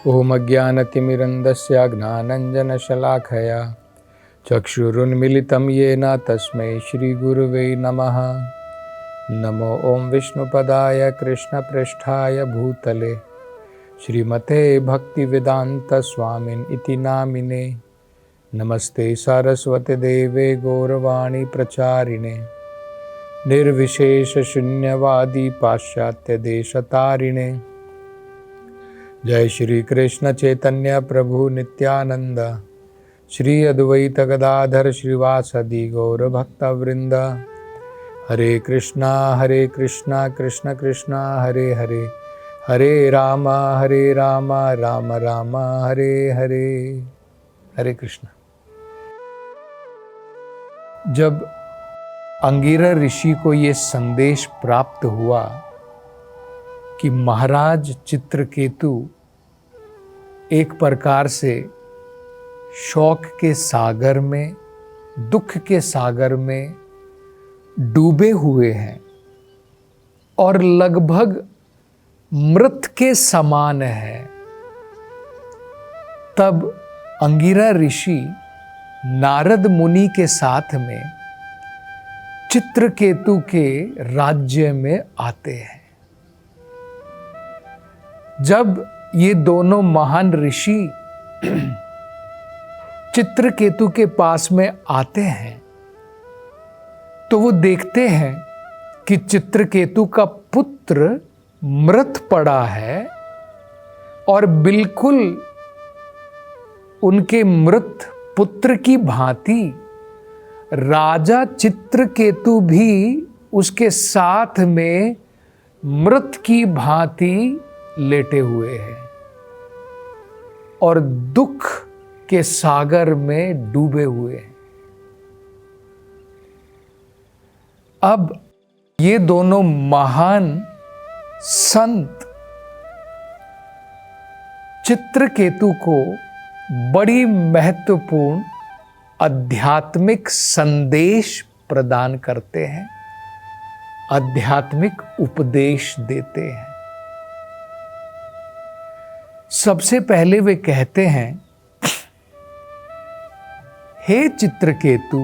ओम अज्ञानतिमिरन्धस्य ज्ञानाञ्जनशलाखया चक्षुरुन्मिलितं येन तस्मै श्रीगुरुवे नमः। नमो ओं विष्णुपदाय कृष्णपृष्ठाय भूतले श्रीमते भक्तिवेदान्तस्वामिन् इति नामिने। नमस्ते सरस्वती देवे गौरवाणी प्रचारिणे निर्विशेषशून्यवादी पाश्चात्यदेशतारिणे। जय श्री कृष्ण चैतन्य प्रभु नित्यानंद श्री अद्वैत गदाधर श्रीवासदि गौर भक्तवृंद। हरे कृष्णा कृष्ण कृष्णा हरे हरे, हरे राम राम राम हरे हरे। हरे कृष्ण। जब अंगिरा ऋषि को ये संदेश प्राप्त हुआ कि महाराज चित्रकेतु एक प्रकार से शोक के सागर में, दुख के सागर में डूबे हुए हैं और लगभग मृत के समान है, तब अंगिरा ऋषि नारद मुनि के साथ में चित्रकेतु के राज्य में आते हैं। जब ये दोनों महान ऋषि चित्रकेतु के पास में आते हैं तो वो देखते हैं कि चित्रकेतु का पुत्र मृत पड़ा है और बिल्कुल उनके मृत पुत्र की भांति राजा चित्रकेतु भी उसके साथ में मृत की भांति लेटे हुए हैं और दुख के सागर में डूबे हुए हैं। अब ये दोनों महान संत चित्रकेतु को बड़ी महत्वपूर्ण आध्यात्मिक संदेश प्रदान करते हैं, आध्यात्मिक उपदेश देते हैं। सबसे पहले वे कहते हैं, हे चित्रकेतु,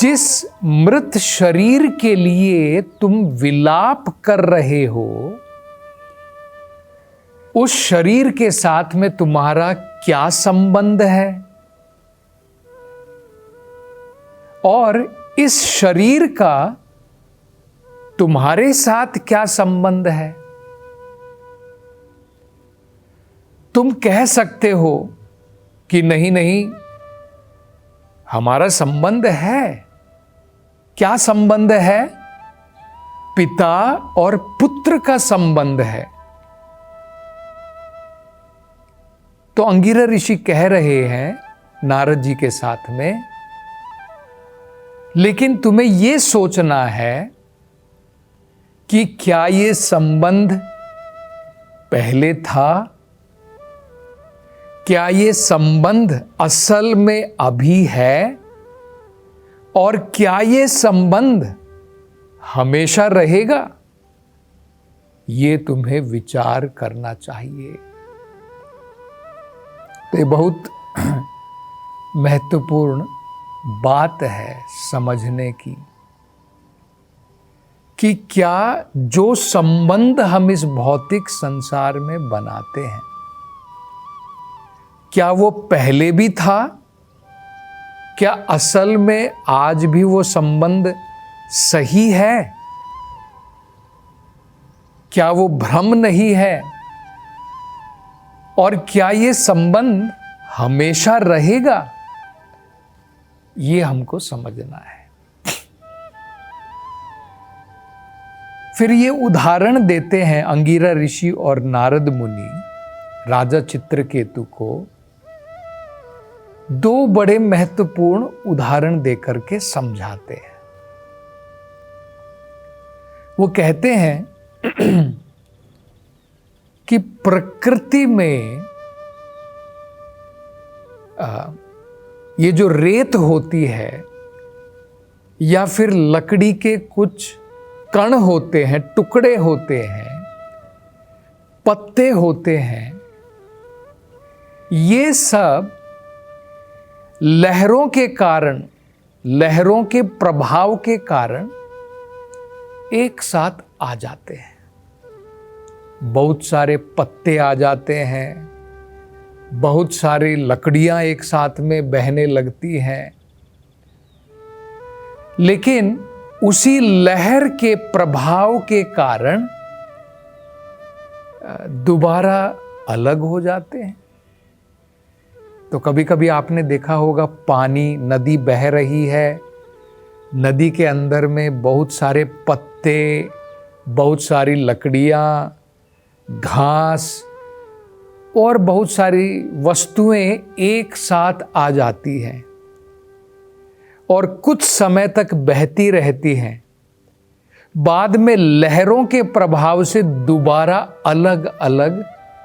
जिस मृत शरीर के लिए तुम विलाप कर रहे हो, उस शरीर के साथ में तुम्हारा क्या संबंध है और इस शरीर का तुम्हारे साथ क्या संबंध है? तुम कह सकते हो कि नहीं नहीं, हमारा संबंध है। क्या संबंध है? पिता और पुत्र का संबंध है। तो अंगिरा ऋषि कह रहे हैं नारद जी के साथ में, लेकिन तुम्हें यह सोचना है कि क्या ये संबंध पहले था? क्या ये संबंध असल में अभी है? और क्या ये संबंध हमेशा रहेगा? ये तुम्हें विचार करना चाहिए। तो ये बहुत महत्वपूर्ण बात है समझने की कि क्या जो संबंध हम इस भौतिक संसार में बनाते हैं, क्या वो पहले भी था? क्या असल में आज भी वो संबंध सही है? क्या वो भ्रम नहीं है? और क्या ये संबंध हमेशा रहेगा? ये हमको समझना है। फिर ये उदाहरण देते हैं अंगिरा ऋषि और नारद मुनि राजा चित्रकेतु को दो बड़े महत्वपूर्ण उदाहरण देकर के समझाते हैं। वो कहते हैं कि प्रकृति में ये जो रेत होती है या फिर लकड़ी के कुछ कण होते हैं, टुकड़े होते हैं, पत्ते होते हैं, ये सब लहरों के कारण, लहरों के प्रभाव के कारण एक साथ आ जाते हैं। बहुत सारे पत्ते आ जाते हैं, बहुत सारी लकड़ियां एक साथ में बहने लगती हैं, लेकिन उसी लहर के प्रभाव के कारण दोबारा अलग हो जाते हैं। तो कभी कभी आपने देखा होगा, पानी, नदी बह रही है, नदी के अंदर में बहुत सारे पत्ते, बहुत सारी लकड़ियां, घास और बहुत सारी वस्तुएं एक साथ आ जाती हैं और कुछ समय तक बहती रहती हैं। बाद में लहरों के प्रभाव से दोबारा अलग अलग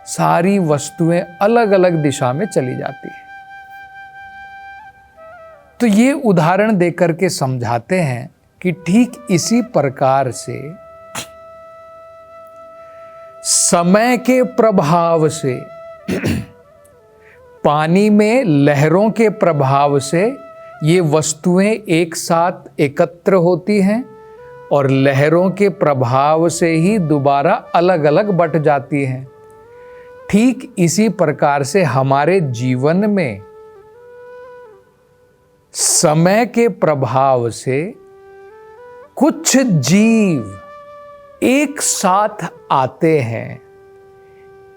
सारी वस्तुएं अलग अलग दिशा में चली जाती हैं। तो ये उदाहरण देकर के समझाते हैं कि ठीक इसी प्रकार से समय के प्रभाव से, पानी में लहरों के प्रभाव से ये वस्तुएं एक साथ एकत्र होती हैं और लहरों के प्रभाव से ही दोबारा अलग अलग बट जाती हैं। ठीक इसी प्रकार से हमारे जीवन में समय के प्रभाव से कुछ जीव एक साथ आते हैं,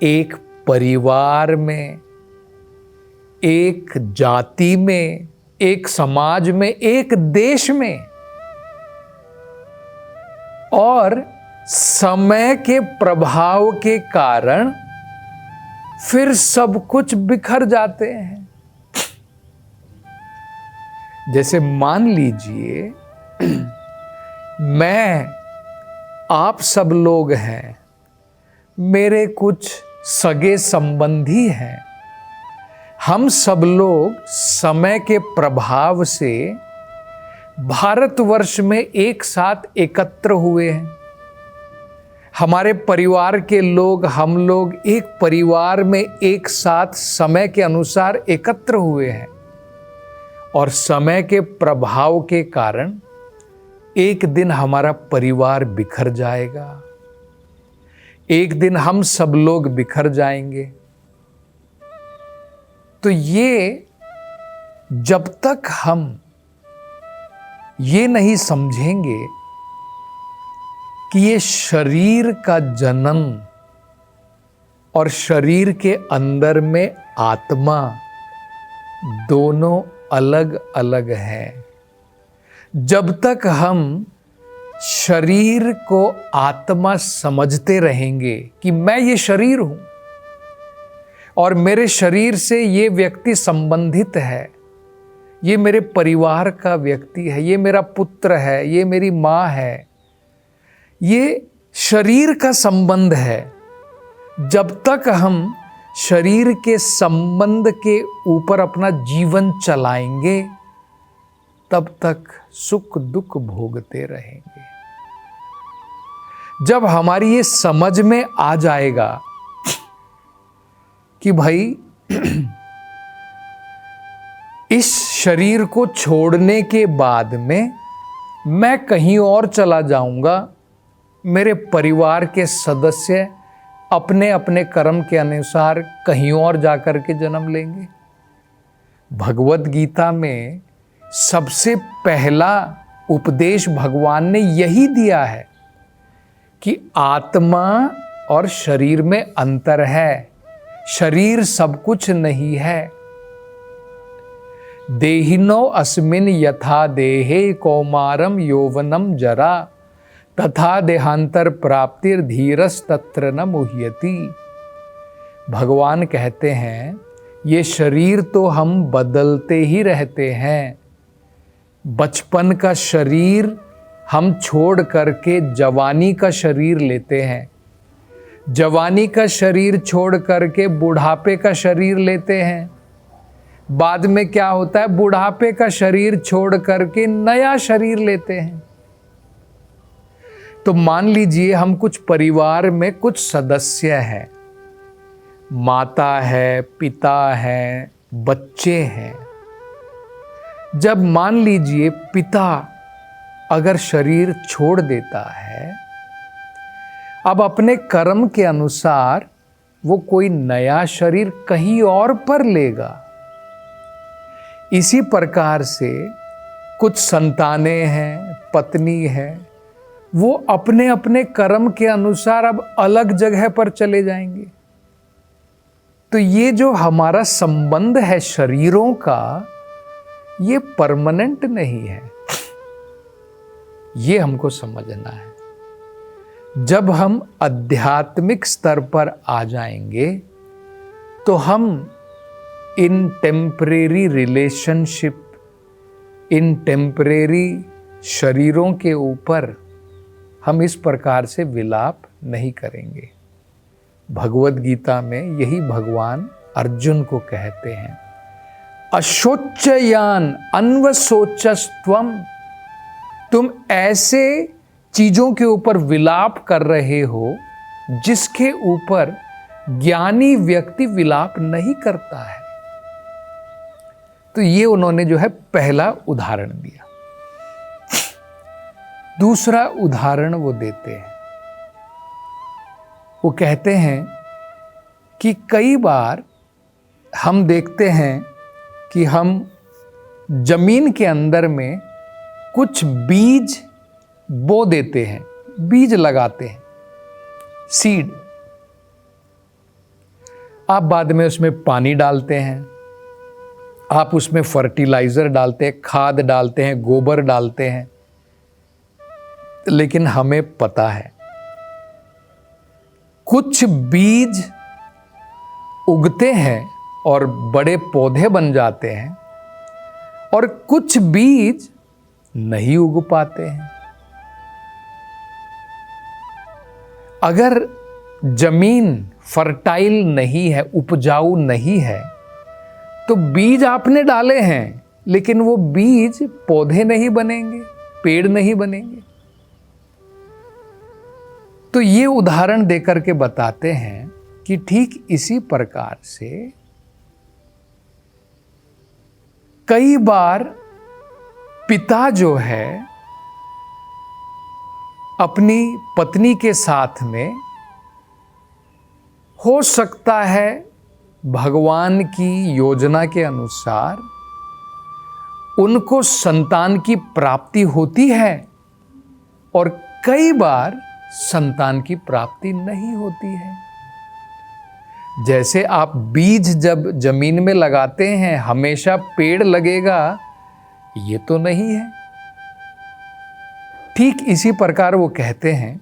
एक परिवार में, एक जाति में, एक समाज में, एक देश में, और समय के प्रभाव के कारण फिर सब कुछ बिखर जाते हैं। जैसे मान लीजिए मैं, आप सब लोग हैं, मेरे कुछ सगे संबंधी हैं, हम सब लोग समय के प्रभाव से भारतवर्ष में एक साथ एकत्र हुए हैं। हमारे परिवार के लोग, हम लोग एक परिवार में एक साथ समय के अनुसार एकत्र हुए हैं और समय के प्रभाव के कारण एक दिन हमारा परिवार बिखर जाएगा, एक दिन हम सब लोग बिखर जाएंगे। तो ये जब तक हम ये नहीं समझेंगे कि ये शरीर का जन्म और शरीर के अंदर में आत्मा दोनों अलग अलग है, जब तक हम शरीर को आत्मा समझते रहेंगे कि मैं ये शरीर हूं और मेरे शरीर से ये व्यक्ति संबंधित है, ये मेरे परिवार का व्यक्ति है, ये मेरा पुत्र है, ये मेरी माँ है, ये शरीर का संबंध है, जब तक हम शरीर के संबंध के ऊपर अपना जीवन चलाएंगे तब तक सुख दुख भोगते रहेंगे। जब हमारी ये समझ में आ जाएगा कि भाई इस शरीर को छोड़ने के बाद में मैं कहीं और चला जाऊंगा, मेरे परिवार के सदस्य अपने अपने कर्म के अनुसार कहीं और जाकर के जन्म लेंगे। भगवत गीता में सबसे पहला उपदेश भगवान ने यही दिया है कि आत्मा और शरीर में अंतर है, शरीर सब कुछ नहीं है। देहिनो अस्मिन यथा देहे कौमारम यौवनम जरा तथा देहांतर प्राप्तिर धीरस तत्र न मुह्यति। भगवान कहते हैं ये शरीर तो हम बदलते ही रहते हैं। बचपन का शरीर हम छोड़ करके जवानी का शरीर लेते हैं, जवानी का शरीर छोड़ करके बुढ़ापे का शरीर लेते हैं। बाद में क्या होता है, बुढ़ापे का शरीर छोड़ करके नया शरीर लेते हैं। तो मान लीजिए हम कुछ परिवार में कुछ सदस्य हैं, माता है, पिता है, बच्चे हैं। जब मान लीजिए पिता अगर शरीर छोड़ देता है, अब अपने कर्म के अनुसार वो कोई नया शरीर कहीं और पर लेगा। इसी प्रकार से कुछ संतानें हैं, पत्नी है, वो अपने अपने कर्म के अनुसार अब अलग जगह पर चले जाएंगे। तो ये जो हमारा संबंध है शरीरों का, ये परमानेंट नहीं है। ये हमको समझना है। जब हम आध्यात्मिक स्तर पर आ जाएंगे तो हम in temporary relationship, in temporary शरीरों के ऊपर हम इस प्रकार से विलाप नहीं करेंगे। भगवद गीता में यही भगवान अर्जुन को कहते हैं, अशोचयान अन्वशोचस्त्वम। तुम ऐसे चीजों के ऊपर विलाप कर रहे हो जिसके ऊपर ज्ञानी व्यक्ति विलाप नहीं करता है। तो ये उन्होंने जो है पहला उदाहरण दिया। दूसरा उदाहरण वो देते हैं, वो कहते हैं कि कई बार हम देखते हैं कि हम जमीन के अंदर में कुछ बीज बो देते हैं, बीज लगाते हैं, सीड। आप बाद में उसमें पानी डालते हैं, आप उसमें फर्टिलाइजर डालते हैं, खाद डालते हैं, गोबर डालते हैं, लेकिन हमें पता है कुछ बीज उगते हैं और बड़े पौधे बन जाते हैं, और कुछ बीज नहीं उग पाते हैं। अगर जमीन फर्टाइल नहीं है, उपजाऊ नहीं है, तो बीज आपने डाले हैं, लेकिन वो बीज पौधे नहीं बनेंगे, पेड़ नहीं बनेंगे। तो ये उदाहरण देकर के बताते हैं कि ठीक इसी प्रकार से कई बार पिता जो है अपनी पत्नी के साथ में, हो सकता है भगवान की योजना के अनुसार उनको संतान की प्राप्ति होती है, और कई बार संतान की प्राप्ति नहीं होती है। जैसे आप बीज जब जमीन में लगाते हैं हमेशा पेड़ लगेगा, ये तो नहीं है। ठीक इसी प्रकार वो कहते हैं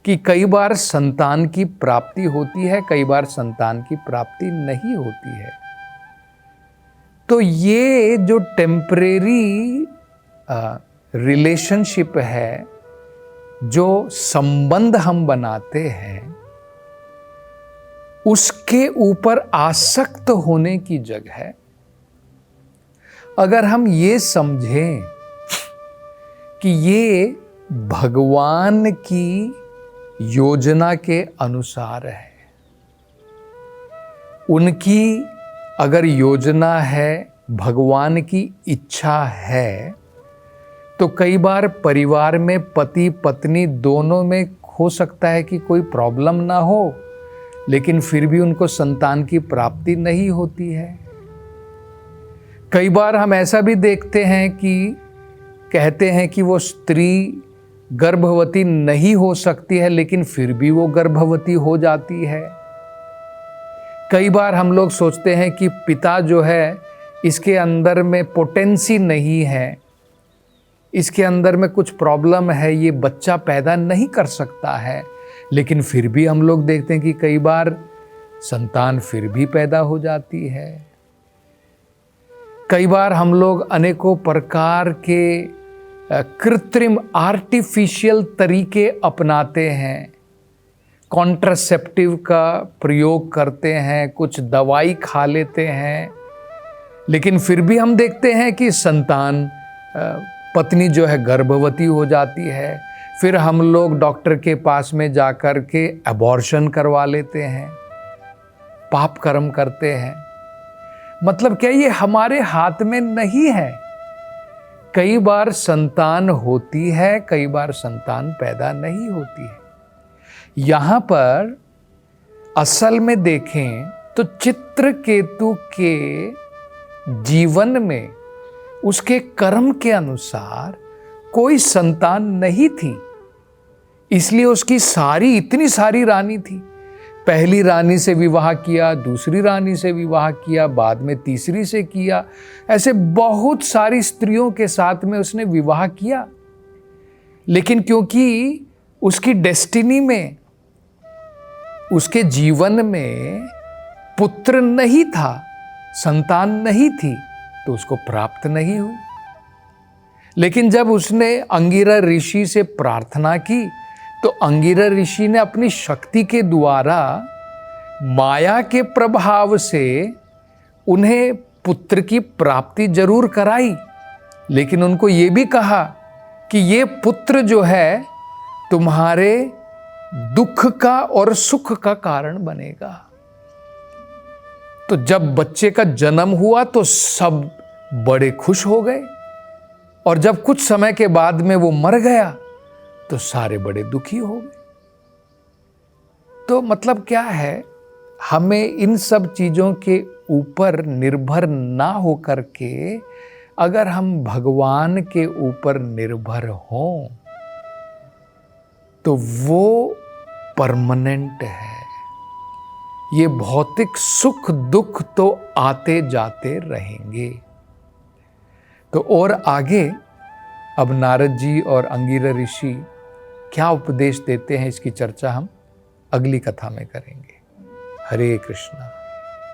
कि कई बार संतान की प्राप्ति होती है, कई बार संतान की प्राप्ति नहीं होती है। तो ये जो टेम्परेरी रिलेशनशिप है, जो संबंध हम बनाते हैं, उसके ऊपर आसक्त होने की जगह अगर हम ये समझें कि ये भगवान की योजना के अनुसार है, उनकी अगर योजना है, भगवान की इच्छा है, तो कई बार परिवार में पति पत्नी दोनों में हो सकता है कि कोई प्रॉब्लम ना हो, लेकिन फिर भी उनको संतान की प्राप्ति नहीं होती है। कई बार हम ऐसा भी देखते हैं कि कहते हैं कि वो स्त्री गर्भवती नहीं हो सकती है, लेकिन फिर भी वो गर्भवती हो जाती है। कई बार हम लोग सोचते हैं कि पिता जो है इसके अंदर में पोटेंसी नहीं है, इसके अंदर में कुछ प्रॉब्लम है, ये बच्चा पैदा नहीं कर सकता है, लेकिन फिर भी हम लोग देखते हैं कि कई बार संतान फिर भी पैदा हो जाती है। कई बार हम लोग अनेकों प्रकार के कृत्रिम आर्टिफिशियल तरीके अपनाते हैं, कॉन्ट्रासेप्टिव का प्रयोग करते हैं, कुछ दवाई खा लेते हैं, लेकिन फिर भी हम देखते हैं कि संतान, पत्नी जो है गर्भवती हो जाती है। फिर हम लोग डॉक्टर के पास में जाकर के अबॉर्शन करवा लेते हैं, पाप कर्म करते हैं। मतलब क्या ये हमारे हाथ में नहीं है। कई बार संतान होती है, कई बार संतान पैदा नहीं होती है। यहां पर असल में देखें तो चित्रकेतु के जीवन में उसके कर्म के अनुसार कोई संतान नहीं थी, इसलिए उसकी इतनी सारी रानी थी। पहली रानी से विवाह किया, दूसरी रानी से विवाह किया, बाद में तीसरी से किया, ऐसे बहुत सारी स्त्रियों के साथ में उसने विवाह किया। लेकिन क्योंकि उसकी डेस्टिनी में, उसके जीवन में पुत्र नहीं था, संतान नहीं थी, तो उसको प्राप्त नहीं हुई। लेकिन जब उसने अंगिरा ऋषि से प्रार्थना की तो अंगिरा ऋषि ने अपनी शक्ति के द्वारा माया के प्रभाव से उन्हें पुत्र की प्राप्ति जरूर कराई, लेकिन उनको ये भी कहा कि ये पुत्र जो है तुम्हारे दुख का और सुख का कारण बनेगा। तो जब बच्चे का जन्म हुआ तो सब बड़े खुश हो गए, और जब कुछ समय के बाद में वो मर गया तो सारे बड़े दुखी हो गए। तो मतलब क्या है, हमें इन सब चीजों के ऊपर निर्भर ना हो करके अगर हम भगवान के ऊपर निर्भर हों तो वो परमानेंट है। ये भौतिक सुख दुख तो आते जाते रहेंगे। तो और आगे अब नारद जी और अंगिरा ऋषि क्या उपदेश देते हैं, इसकी चर्चा हम अगली कथा में करेंगे। हरे कृष्णा।